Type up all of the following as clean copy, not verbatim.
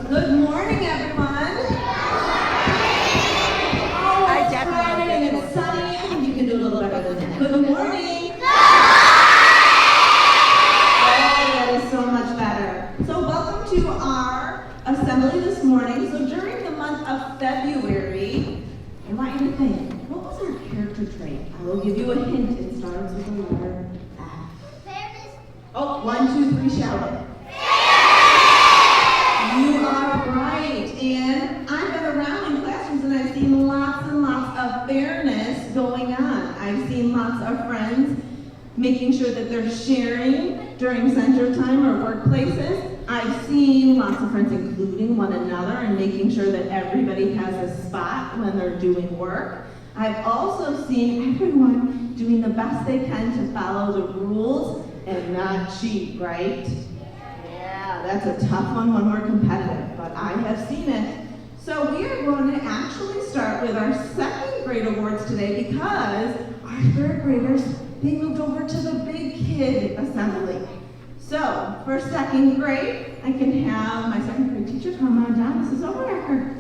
Good morning, everyone. Oh, it's Friday and it's sunny. You can do a little better than that. Good morning. Oh, that is so much better. So welcome to our assembly this morning. So during the month of February, I want you to think, what was our character trait? I will give you a hint. It starts with the letter F. Fairness. Oh, 1, 2, 3, shout it. You are right, and I've been around in classrooms and I've seen lots and lots of fairness going on. I've seen lots of friends making sure that they're sharing during center time or workplaces. I've seen lots of friends including one another and making sure that everybody has a spot when they're doing work. I've also seen everyone doing the best they can to follow the rules and not cheat, right? Yeah, that's a tough one when we're competitive, but I have seen it. So we are going to actually start with our second grade awards today because our third graders, they moved over to the big kid assembly. So for second grade, I can have my second grade teacher come on down. This is Overecker.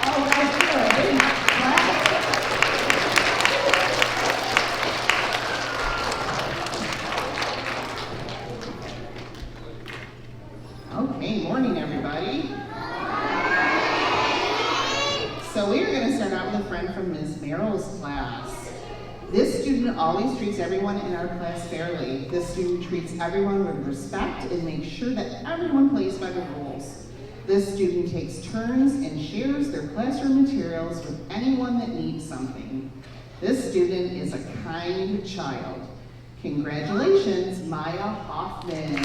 Oh, that's good. Okay, morning everybody. So we're going to start out with a friend from Ms. Merrill's class. This student always treats everyone in our class fairly. This student treats everyone with respect and makes sure that everyone plays by the rules. This student takes turns and shares their classroom materials with anyone that needs something. This student is a kind child. Congratulations, Maya Hoffman.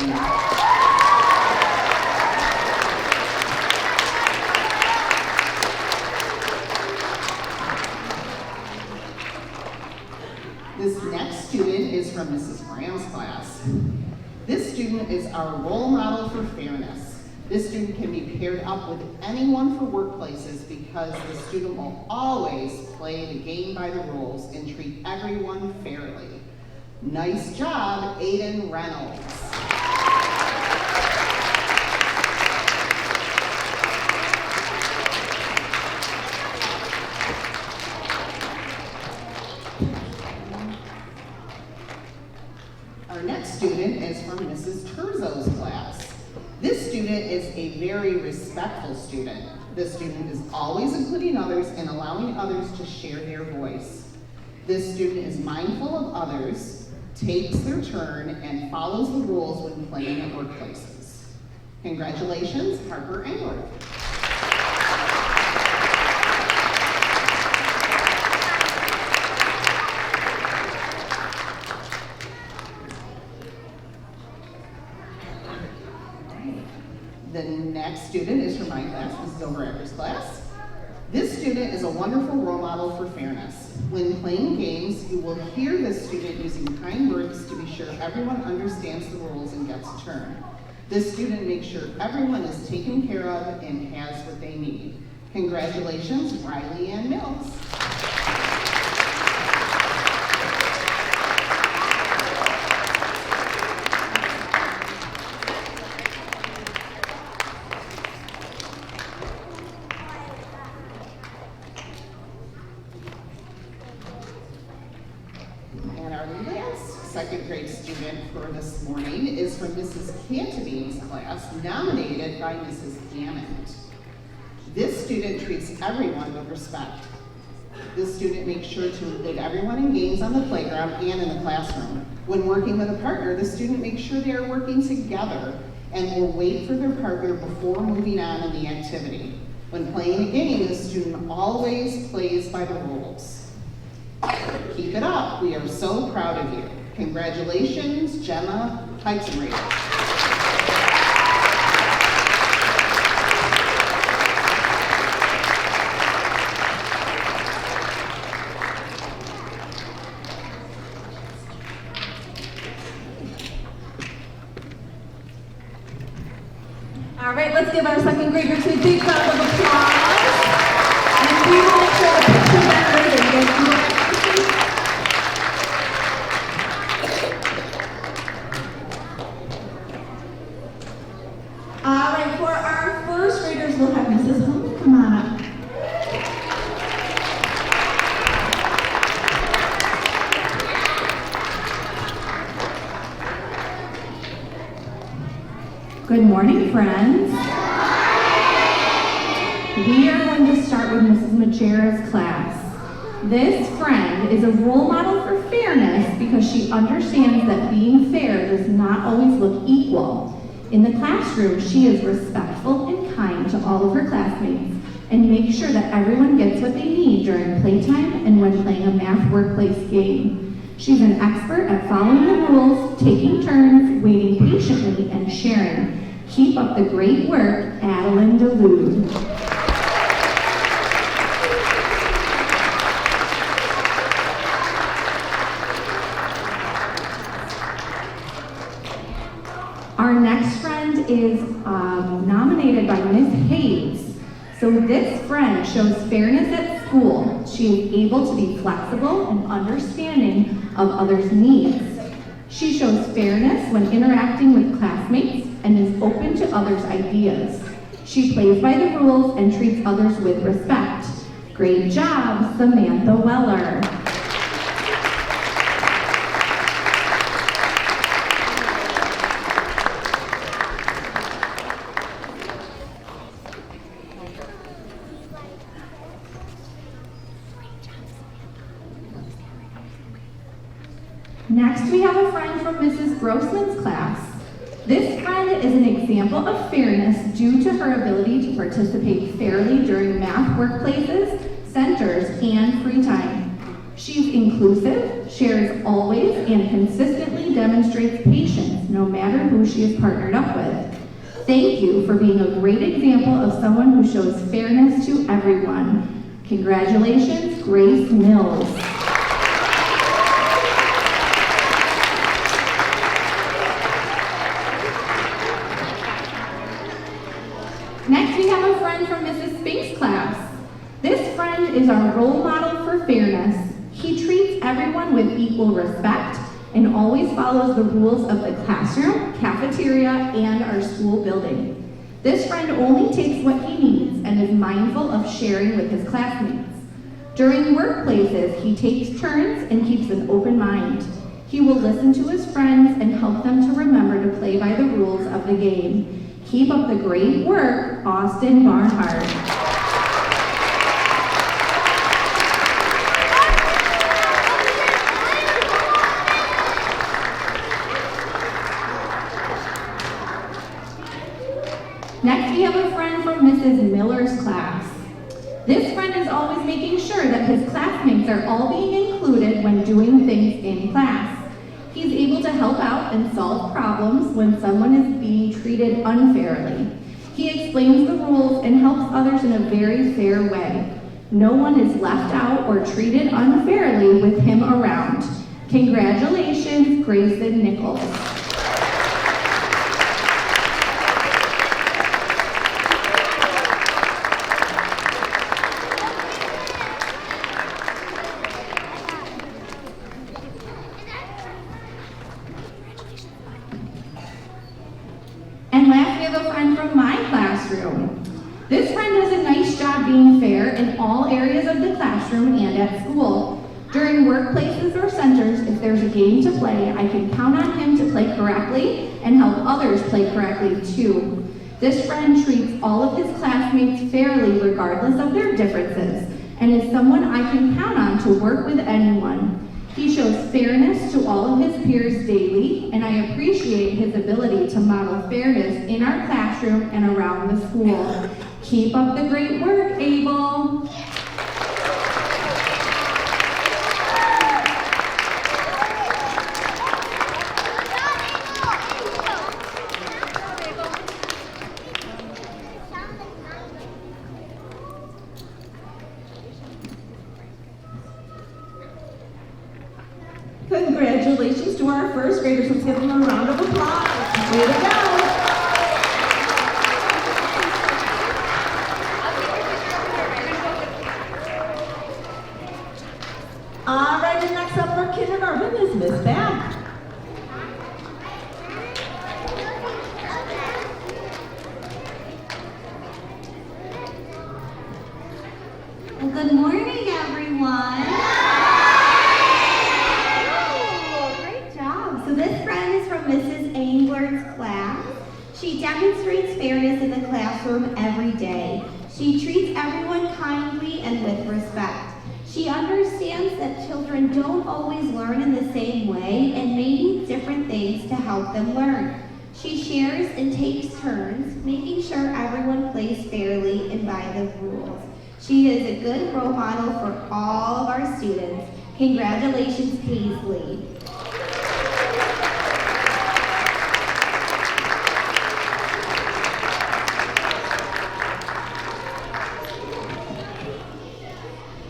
This next student is from Mrs. Graham's class. This student is our role model for fairness. This student can be paired up with anyone for workplaces because the student will always play the game by the rules and treat everyone fairly. Nice job, Aiden Reynolds. Our next student is from Mrs. Terzo's class. This student is a very respectful student. This student is always including others and allowing others to share their voice. This student is mindful of others, takes their turn, and follows the rules when playing at workplaces. Congratulations, Harper Engler. The next student is from my class, Mrs. Overecker's class. This student is a wonderful role model for fairness. When playing games, you will hear this student using kind words to be sure everyone understands the rules and gets a turn. This student makes sure everyone is taken care of and has what they need. Congratulations, Riley Ann Mills. Second grade student for this morning is from Mrs. Cantabine's class, nominated by Mrs. Hammond. This student treats everyone with respect. This student makes sure to include everyone in games on the playground and in the classroom. When working with a partner, the student makes sure they are working together and will wait for their partner before moving on in the activity. When playing a game, the student always plays by the rules. Keep it up. We are so proud of you. Congratulations, Gemma Heisenreiter. All right, let's give our second graders a big round of applause. And we will make sure to picture that later. You guys can look. All right, for our first graders, we'll have Mrs. Holman come on up. Good morning, friends. We are going to start with Mrs. Majera's class. This friend is a role model for fairness because she understands that being fair does not always look equal. In the classroom, she is respectful and kind to all of her classmates and makes sure that everyone gets what they need during playtime and when playing a math workplace game. She's an expert at following the rules, taking turns, waiting patiently, and sharing. Keep up the great work, Adeline Delude. Our next friend is nominated by Miss Hayes. So this friend shows fairness at school. She is able to be flexible and understanding of others' needs. She shows fairness when interacting with classmates and is open to others' ideas. She plays by the rules and treats others with respect. Great job, Samantha Weller. Next, we have a friend from Mrs. Grossman's class. This friend is an example of fairness due to her ability to participate fairly during math workplaces, centers, and free time. She's inclusive, shares always, and consistently demonstrates patience no matter who she is partnered up with. Thank you for being a great example of someone who shows fairness to everyone. Congratulations, Grace Mills. Next, we have a friend from Mrs. Spink's class. This friend is our role model for fairness. He treats everyone with equal respect and always follows the rules of the classroom, cafeteria, and our school building. This friend only takes what he needs and is mindful of sharing with his classmates. During workplaces, he takes turns and keeps an open mind. He will listen to his friends and help them to remember to play by the rules of the game. Keep up the great work, Austin Barnhart. Next, we have a friend from Mrs. Miller's class. This friend is always making sure that his classmates are all being included when doing things in class. He's able to help out and solve problems when someone is being treated unfairly. He explains the rules and helps others in a very fair way. No one is left out or treated unfairly with him around. Congratulations, Grayson Nichols. And last, we have a friend from my classroom. This friend does a nice job being fair in all areas of the classroom and at school. During workplaces or centers, if there's a game to play, I can count on him to play correctly and help others play correctly too. This friend treats all of his classmates fairly regardless of their differences and is someone I can count on to work with anyone. He shows fairness to all of his peers daily, and I appreciate his ability to model fairness in our classroom and around the school. Keep up the great work, Abel. Congratulations to our first graders. Let's give them a round of applause. Way to go. All right, and next up for kindergarten is Miss Babb. She demonstrates fairness in the classroom every day. She treats everyone kindly and with respect. She understands that children don't always learn in the same way and may need different things to help them learn. She shares and takes turns, making sure everyone plays fairly and by the rules. She is a good role model for all of our students. Congratulations, Paisley.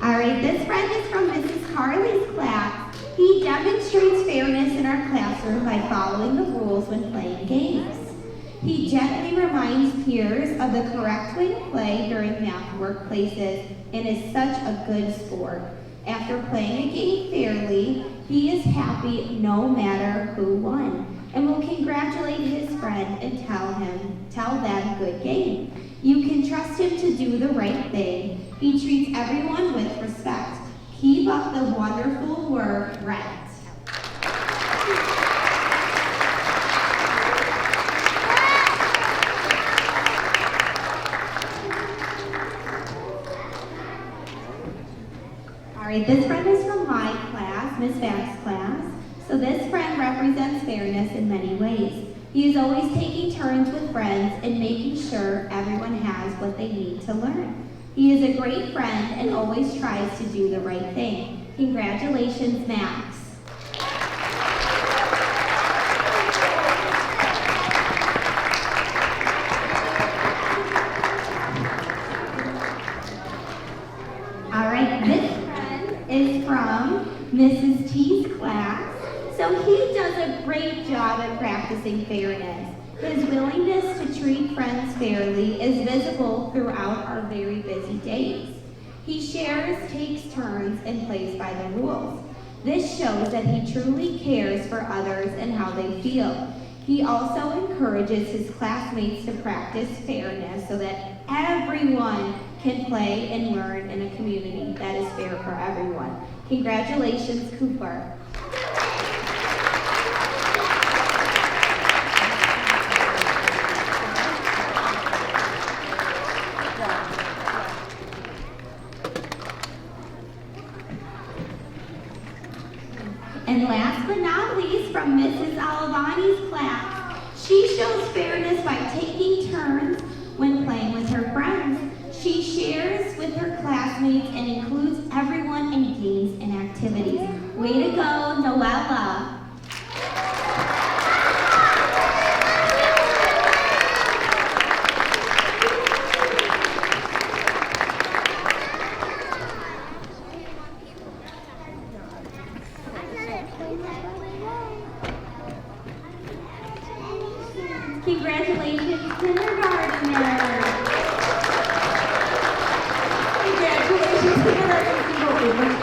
All right, this friend is from Mrs. Carley's class. He demonstrates fairness in our classroom by following the rules when playing games. He gently reminds peers of the correct way to play during math workplaces and is such a good sport. After playing a game fairly, he is happy no matter who won and will congratulate his friend and tell them good game. You can trust him to do the right thing. He treats everyone with respect. Keep up the wonderful work, Brett. All right, this friend is from my class, Ms. Vax's class. So this friend represents fairness in many ways. He is always taking turns with friends and making sure everyone has what they need to learn. He is a great friend and always tries to do the right thing. Congratulations, Max. All right, this friend is from Mrs. T's class. So he does a great job at practicing fairness. His willingness to treat friends fairly is visible throughout our very busy days. He shares, takes turns, and plays by the rules. This shows that he truly cares for others and how they feel. He also encourages his classmates to practice fairness so that everyone can play and learn in a community that is fair for everyone. Congratulations, Cooper. And last but not least, from Mrs. Alavani's class, she shows fairness by taking turns when playing with her friends. She shares with her classmates and includes everyone in games and activities. Way to go, Noella. Congratulations, kindergartners. Congratulations, kindergartners.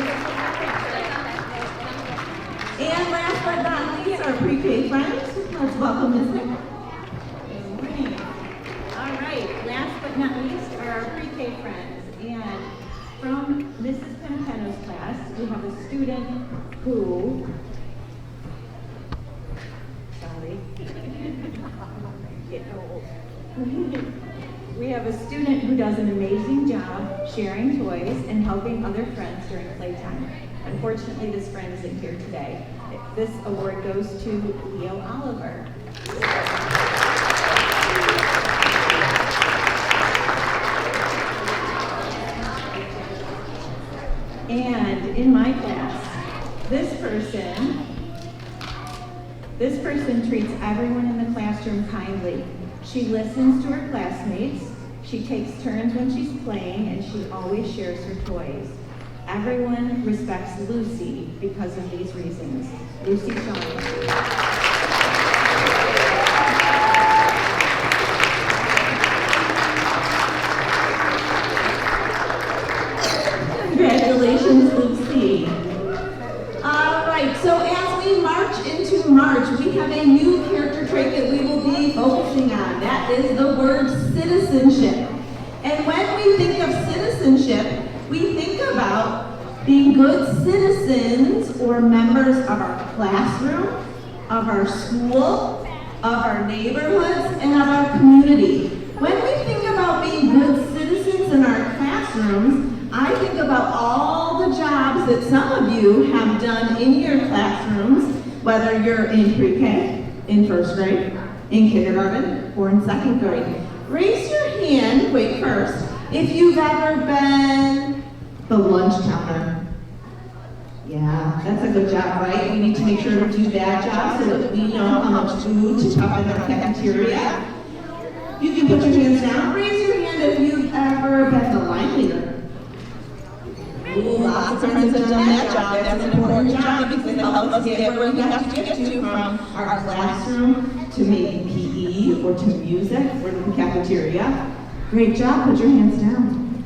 And last but not least, our pre-K friends. Let's welcome Ms. Nick. Good morning. All right, last but not least are our pre-K friends. And from Mrs. Penapeno's class, we have a student who, we have a student who does an amazing job sharing toys and helping other friends during playtime. Unfortunately, this friend isn't here today. This award goes to Leo Oliver. And in my class, this person treats everyone in the classroom kindly. She listens to her classmates, she takes turns when she's playing, and she always shares her toys. Everyone respects Lucy because of these reasons. Lucy Shawn. Congratulations, Lucy. All right, so as we march into March, we have a new character trait that we will be focusing on. That is the word citizenship. And when we think of citizenship, we think about being good citizens or members of our classroom, of our school, of our neighborhoods, and of our community. When we think about being good citizens in our classrooms, I think about all the jobs that some of you have done in your classrooms, whether you're in pre-K, in first grade, in kindergarten, or in second grade. Raise your hand, wait first, if you've ever been the lunch counter. Yeah, that's a good job, right? We need to make sure to do that job so that we know how much food to tuck in our cafeteria. You can put your hands down. Raise your hand if you've ever been the line leader. Ooh, lots of friends have done that job. That's an important job because it helps us get where we have to get to from our classroom to maybe PE or to music or to the cafeteria. Great job, put your hands down.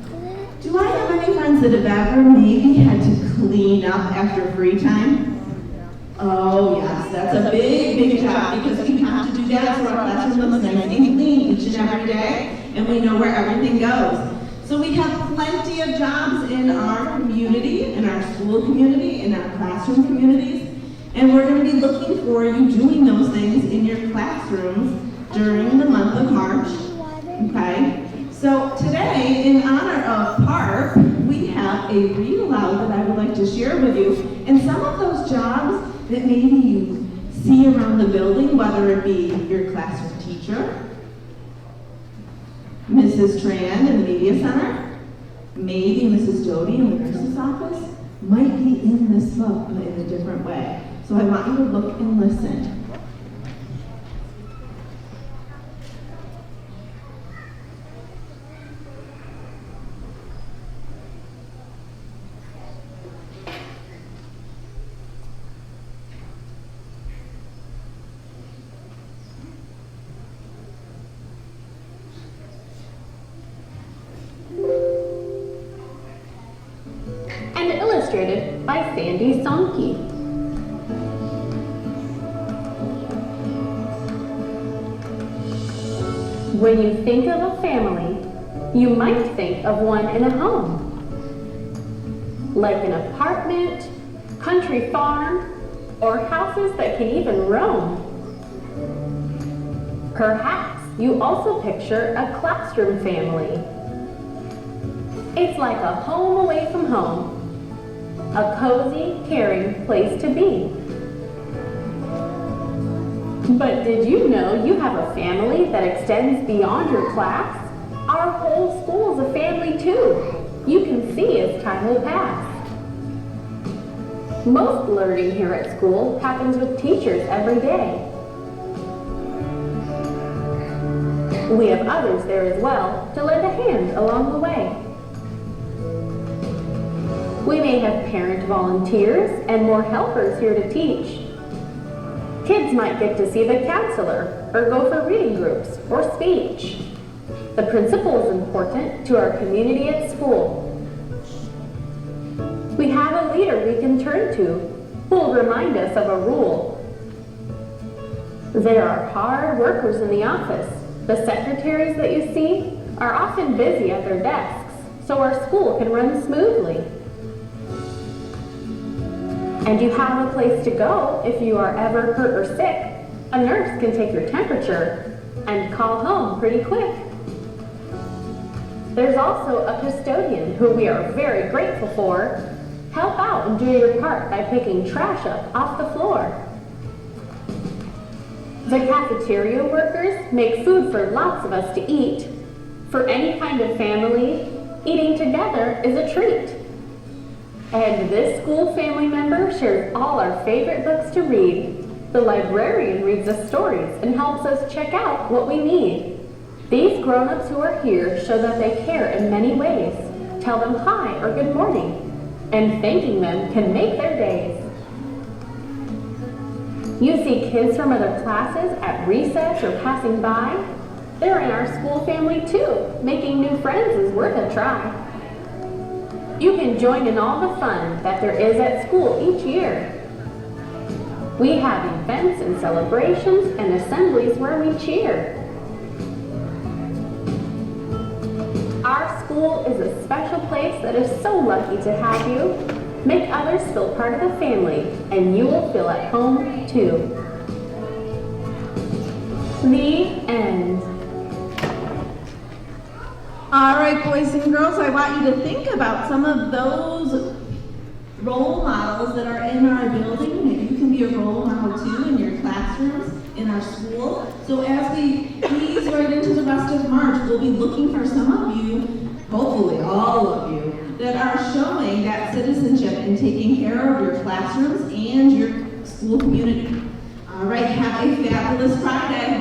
Do I have any friends that have ever maybe had to clean up after free time? Oh yes, that's a big, big job because we have to do that so our classroom looks nice and clean each and every day and we know where everything goes. So we have plenty of jobs in our community, in our school community, in our classroom communities, and we're going to be looking for you doing those things in your classrooms during the month of March, okay? So today, in honor of PARP, we have a read aloud that I would like to share with you. And some of those jobs that maybe you see around the building, whether it be your classroom teacher, Mrs. Tran in the Media Center, maybe Mrs. Doty in the nurse's office, might be in this book, but in a different way. So I want you to look and listen. Illustrated by Sandy Sonke. When you think of a family, you might think of one in a home. Like an apartment, country farm, or houses that can even roam. Perhaps you also picture a classroom family. It's like a home away from home. A cozy, caring place to be. But did you know you have a family that extends beyond your class? Our whole school is a family too. You can see as time will pass. Most learning here at school happens with teachers every day. We have others there as well to lend a hand along the way. We may have parent volunteers and more helpers here to teach. Kids might get to see the counselor or go for reading groups or speech. The principal is important to our community at school. We have a leader we can turn to who will remind us of a rule. There are hard workers in the office. The secretaries that you see are often busy at their desks, so our school can run smoothly. And you have a place to go if you are ever hurt or sick. A nurse can take your temperature and call home pretty quick. There's also a custodian who we are very grateful for. Help out and do your part by picking trash up off the floor. The cafeteria workers make food for lots of us to eat. For any kind of family, eating together is a treat. And this school family member shares all our favorite books to read. The librarian reads us stories and helps us check out what we need. These grown-ups who are here show that they care in many ways. Tell them hi or good morning, and thanking them can make their days. You see kids from other classes at recess or passing by. They're in our school family too. Making new friends is worth a try. You can join in all the fun that there is at school each year. We have events and celebrations and assemblies where we cheer. Our school is a special place that is so lucky to have you. Make others feel part of the family, and you will feel at home too. The end. All right, boys and girls, I want you to think about some of those role models that are in our building. Maybe you can be a role model too in your classrooms, in our school. So as we ease right into the rest of March, we'll be looking for some of you, hopefully all of you, that are showing that citizenship and taking care of your classrooms and your school community. All right, have a fabulous Friday.